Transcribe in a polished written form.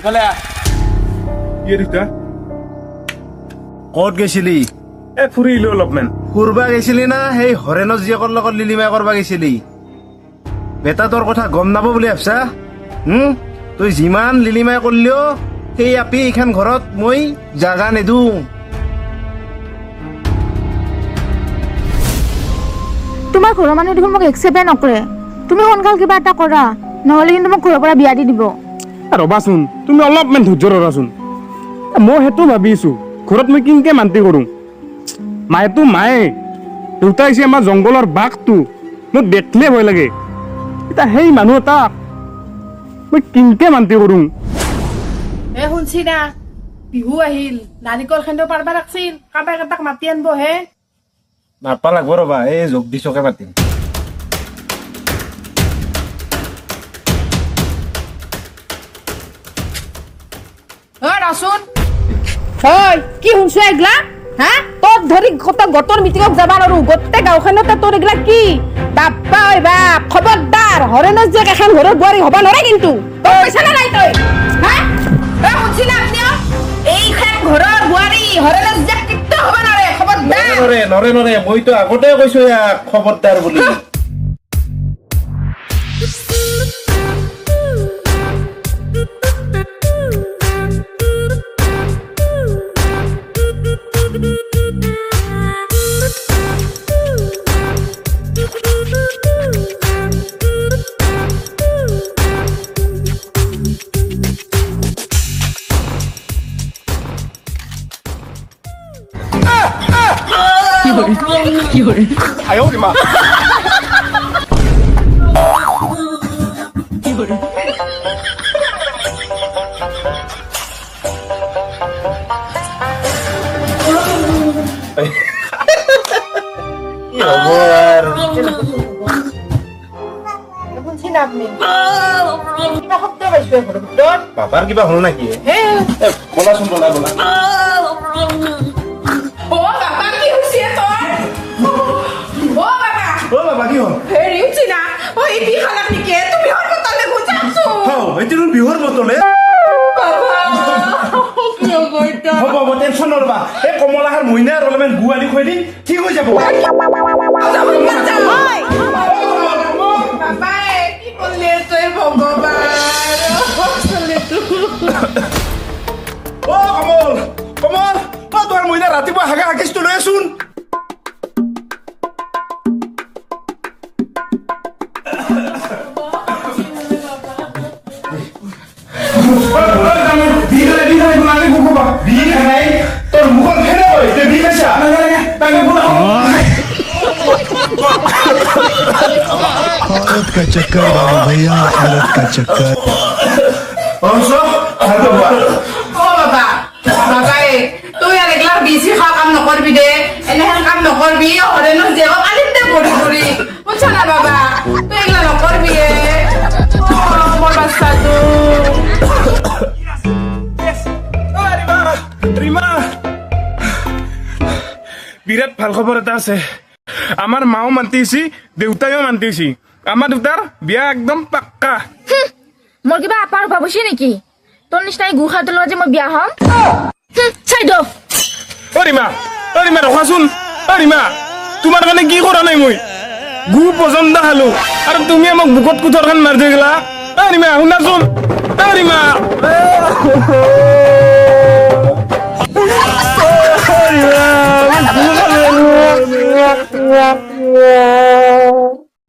ইফালে আহ কি দিতা ক'ত গেছিলি ফুৰিলো অলপমান ফুৰবা গেছিলি না সেই হৰেণৰ জীয়েকৰ লগত লিলিমাই কৰবা গেছিলি বেটা তোৰ কথা গম নাব বুলি ভাবছা তই যিমান লিলিমাই কৰলিও সেই আপি এইখান ঘৰত মই জাগা নেদো তোমাৰ ঘৰৰ মানুহে দেখোন মোক একচেপ্টে নকৰে তুমি সোনকাল কিবা এটা কৰা নহ'লে কিন্তু মোক ঘৰৰ পৰা বিয়া দি দিব ৰবাচোন তুমি অলপমান ধৈৰ্য ৰবাচোন মই সেইটো ভাবিছো ঘৰত মই কিনকে মান্তি কৰোঁ মায়েতো মায়ে দেউতা হৈছে আমাৰ জংঘলৰ বাঘটো মোক দেখিলে ভয় লাগে এতিয়া সেই মানুহ এটাক মই কিনকে মান্তি কৰোঁ শুনছি না বিহু আহিল নাৰিকল খান্দিব পাৰবা লাগছিল কাবাক এটাক মাতি আনব হে নাপা লাগব ৰবা এই জগদীশকে মাতিম ৰচোন হয় কি শুনছো এগলা হা তোক ধৰি গোটৰ মিটিঙত যাবা নোৱাৰো গোটেই গাঁওখনতে তোৰ এগলা কি বাপ্পা ঐ বাপ খবৰদাৰ হৰেণৰ জীয়েক এখন ঘৰৰ বোৱাৰী হবা নোৱাৰে কিন্তু তই পইচা না নাই তই হা শুনছি না আপনিও এইখন ঘৰৰ বোৱাৰী হৰেণৰ জীয়েক কিত্তা হবা নোৱাৰে খবৰদাৰ নৰে মইতো আগতে কৈছো ইয়াক খবৰদাৰ বুলি শুনছি না আপনি কিবা শব্দ পাইছো ঘৰৰ ভিতৰত বাবাৰ কিবা হ'ল নেকি হে বলাচোন বলা ও বাবা কি হৈছে তোৰ বাবা কি হ'ল হেৰি উঠছি না ও এই বিহালাক নেকি তুমি হৰ কথা দেখো যাচ্ছো এইটো বিহুৰ বতলে হ'ব টেনশ্যন নলবা এই কমলাহাৰ মইনা আৰু অলপমান গু আনি খুৱাই দিম ঠিক হৈ যাব বাবাই কি কৰলে তুই ভগবান অ কমল তোমাৰ মইনা ৰাতিপুৱা হাগা হাগিছটো লৈ আছোন তোর মুখত ফেলে বিকাশা औरत का चक्कर बाबू भैया औरत का चक्कर বাবাই তুই আর এগুলা বেশি খাওয়া কাম নকরবি দে এনেহেন কাম নকরবি হরেনো যে আলিতে পড়ি পড়ি বুঝছো না বাবা তুই এগুলা নকরবি মোর বাচ্চা ৰিমা বিৰাট ভাল খবৰ এটা আছে আমাৰ মাও মাতিছি দেউতাইও মাতিছি আমাৰ দেউতাৰ বিয়া একদম পাক্কা মোৰ কিবা আপাৰ ভাবছি নেকি তোৰ নিচিনাই গু খাওঁতে লগত যে মই বিয়া হ'ম চাই দ অ ৰিমা ৰখাচোন অ ৰিমা তোমাৰ কাৰণে কি কৰা নাই মই গু পচন্দ খালো আৰু তুমি আমাক বুকত কুঠৰখন মাৰি থৈ গেলা অ ৰিমা শুনাচোন অ ৰিমা